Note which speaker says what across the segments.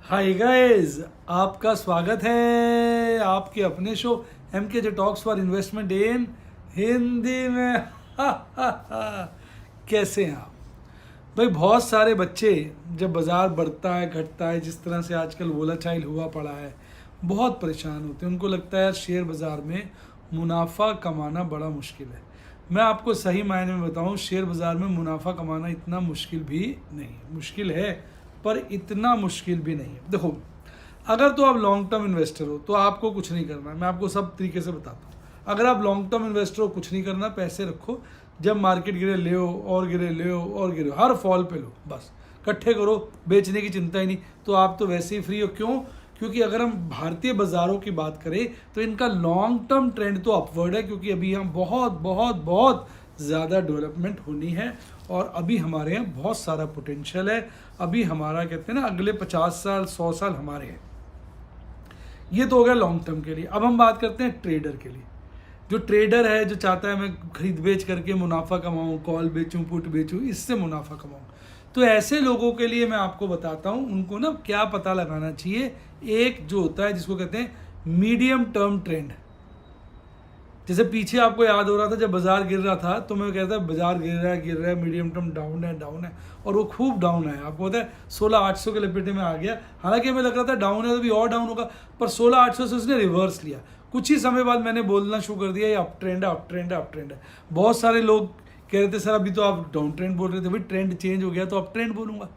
Speaker 1: Hi guys, आपका स्वागत है आपके अपने शो MK जो टॉक्स फॉर इन्वेस्टमेंट इन हिंदी में। कैसे हैं आप भाई? बहुत सारे बच्चे जब बाज़ार बढ़ता है घटता है, जिस तरह से आजकल वोलाटाइल हुआ पड़ा है, बहुत परेशान होते हैं। उनको लगता है यार शेयर बाज़ार में मुनाफा कमाना बड़ा मुश्किल है। मैं आपको सही मायने में बताऊं, शेयर बाज़ार में मुनाफा कमाना इतना मुश्किल भी नहीं, मुश्किल है पर इतना मुश्किल भी नहीं है। देखो, अगर तो आप लॉन्ग टर्म इन्वेस्टर हो तो आपको कुछ नहीं करना है। मैं आपको सब तरीके से बताता हूँ। अगर आप लॉन्ग टर्म इन्वेस्टर हो, कुछ नहीं करना, पैसे रखो, जब मार्केट गिरे ले और गिरे ले और गिरे, हर फॉल पे लो, बस इकट्ठे करो, बेचने की चिंता ही नहीं। तो आप तो वैसे ही फ्री हो। क्यों? क्योंकि अगर हम भारतीय बाज़ारों की बात करें तो इनका लॉन्ग टर्म ट्रेंड तो अपवर्ड है, क्योंकि अभी हम बहुत बहुत बहुत ज़्यादा डेवलपमेंट होनी है और अभी हमारे यहाँ बहुत सारा पोटेंशियल है। अभी हमारा कहते हैं ना, अगले 50 साल 100 साल हमारे हैं। ये तो हो गया लॉन्ग टर्म के लिए। अब हम बात करते हैं ट्रेडर के लिए। जो ट्रेडर है, जो चाहता है मैं खरीद बेच करके मुनाफा कमाऊँ, कॉल बेचूँ, पुट बेचूँ, इससे मुनाफा कमाऊँ, तो ऐसे लोगों के लिए मैं आपको बताता हूँ उनको ना क्या पता लगाना चाहिए। एक जो होता है जिसको कहते हैं मीडियम टर्म ट्रेंड। जैसे पीछे आपको याद हो रहा था जब बाजार गिर रहा था, तो मैं कहता है बाजार गिर रहा है, मीडियम टर्म डाउन है, और वो खूब डाउन है। आपको पता है 16,800 के लपेटे में आ गया। हालांकि हमें लग रहा था डाउन है तो भी और डाउन होगा, पर 16,800 से उसने रिवर्स लिया। कुछ ही समय बाद मैंने बोलना शुरू कर दिया ये अप ट्रेंड है, अप ट्रेंड है, अप ट्रेंड है। बहुत सारे लोग कह रहे थे सर अभी तो आप डाउन ट्रेंड बोल रहे थे। भाई ट्रेंड चेंज हो गया तो अप ट्रेंड बोलूँगा।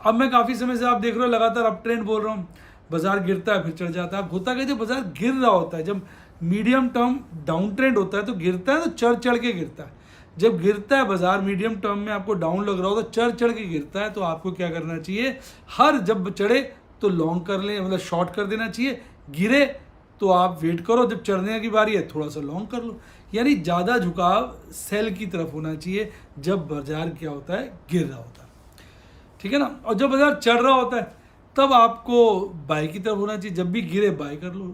Speaker 1: अब मैं काफ़ी समय से आप देख रहे हो लगातार अप ट्रेंड बोल रहा हूँ। बाजार गिरता है फिर चढ़ जाता है। अब होता क्या, जब बाजार गिर रहा होता है, जब मीडियम टर्म डाउन ट्रेंड होता है तो गिरता है तो चढ़ चढ़ के गिरता है। जब गिरता है बाजार मीडियम टर्म में, आपको डाउन लग रहा हो तो चढ़ चढ़ के गिरता है। तो आपको क्या करना चाहिए, हर जब चढ़े तो लॉन्ग कर लें, मतलब शॉर्ट कर देना चाहिए। गिरे तो आप वेट करो, जब चढ़ने की बारी है थोड़ा सा लॉन्ग कर लो। यानी ज़्यादा झुकाव सेल की तरफ होना चाहिए जब बाजार क्या होता है, गिर रहा होता है। ठीक है ना। और जब बाजार चढ़ रहा होता है तब आपको बाय की तरफ होना चाहिए। जब भी गिरे बाय कर लो,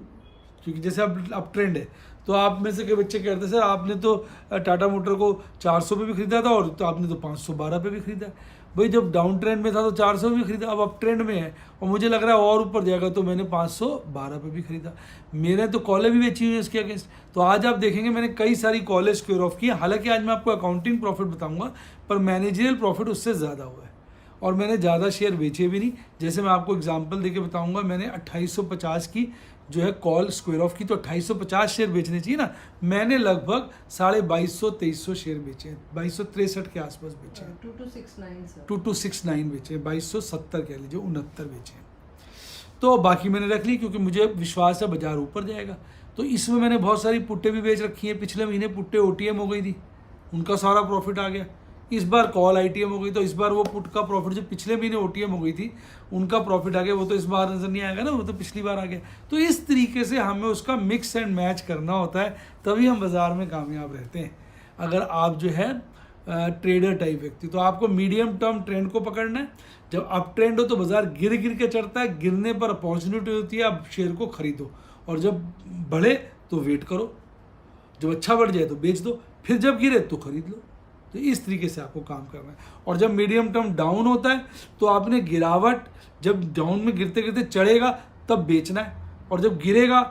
Speaker 1: क्योंकि जैसे अब ट्रेंड है। तो आप में से कई बच्चे कहते हैं सर आपने तो टाटा मोटर को 400 पे भी खरीदा था और तो आपने तो 512 पे भी खरीदा। भाई जब डाउन ट्रेंड में था तो 400 पे भी खरीदा, अब अप ट्रेंड में है और मुझे लग रहा है और ऊपर जाएगा तो मैंने 512 पे भी खरीदा। मैंने तो कॉलेज भी बेची हुई है इसके अगेंस्ट। तो आज आप देखेंगे मैंने कई सारी कॉलेज स्क्वेयर ऑफ की है। हालांकि आज मैं आपको अकाउंटिंग प्रॉफिट बताऊंगा, पर मैनेजरियल प्रॉफिट उससे ज़्यादा हुआ है और मैंने ज़्यादा शेयर बेचे भी नहीं। जैसे मैं आपको एग्जांपल देके बताऊंगा, मैंने 2850 की जो है कॉल स्क्वायर ऑफ की, तो 2850 शेयर बेचने चाहिए ना, मैंने लगभग 2250-2300 शेयर बेचे हैं। 2263 के आसपास बेचे हैं। 2269 बेचे हैं, 2270 कह लीजिए, 69 बेचे हैं। तो बाकी मैंने रख ली क्योंकि मुझे विश्वास है बाजार ऊपर जाएगा। तो इसमें मैंने बहुत सारी पुट्टे भी बेच रखी हैं। पिछले महीने पुट्टे OTM हो गई थी, उनका सारा प्रॉफिट आ गया। इस बार कॉल ITM हो गई, तो इस बार वो पुट का प्रॉफिट जो पिछले महीने OTM हो गई थी उनका प्रॉफिट आ गया, वो तो इस बार नजर नहीं आएगा ना, वो तो पिछली बार आ गया। तो इस तरीके से हमें उसका मिक्स एंड मैच करना होता है, तभी हम बाजार में कामयाब रहते हैं। अगर आप जो है ट्रेडर टाइप व्यक्ति, तो आपको मीडियम टर्म ट्रेंड को पकड़ना है। जब अप ट्रेंड हो तो बाजार गिर गिर के चढ़ता है, गिरने पर अपॉर्चुनिटी होती है, आप शेयर को खरीदो, और जब बढ़े तो वेट करो, जब अच्छा बढ़ जाए तो बेच दो, फिर जब गिरे तो खरीद लो। तो इस तरीके से आपको काम करना है। और जब मीडियम टर्म डाउन होता है तो आपने गिरावट, जब डाउन में गिरते गिरते चढ़ेगा तब बेचना है, और जब गिरेगा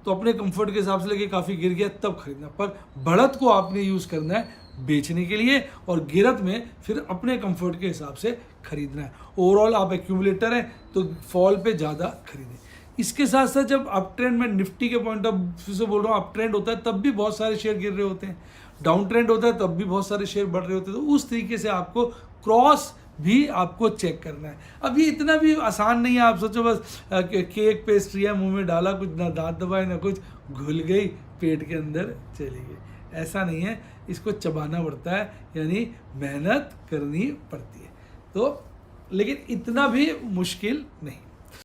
Speaker 1: तो अपने कंफर्ट के हिसाब से लगे काफ़ी गिर गया तब खरीदना। पर बढ़त को आपने यूज़ करना है बेचने के लिए, और गिरत में फिर अपने कंफर्ट के हिसाब से खरीदना है। ओवरऑल आप एक्यूमुलेटर हैं तो फॉल पे ज़्यादा खरीदें। इसके साथ साथ जब अप ट्रेंड में, निफ्टी के पॉइंट ऑफ व्यू से बोल रहा हूँ, अप ट्रेंड होता है तब भी बहुत सारे शेयर गिर रहे होते हैं, डाउन ट्रेंड होता है तब भी बहुत सारे शेयर बढ़ रहे होते हैं। तो उस तरीके से आपको क्रॉस भी आपको चेक करना है। अब ये इतना भी आसान नहीं है। आप सोचो बस केक पेस्ट्री है, मुंह में डाला, कुछ ना दांत दबाए ना कुछ, घुल गई पेट के अंदर चली गई, ऐसा नहीं है। इसको चबाना पड़ता है, यानी मेहनत करनी पड़ती है। तो लेकिन इतना भी मुश्किल नहीं।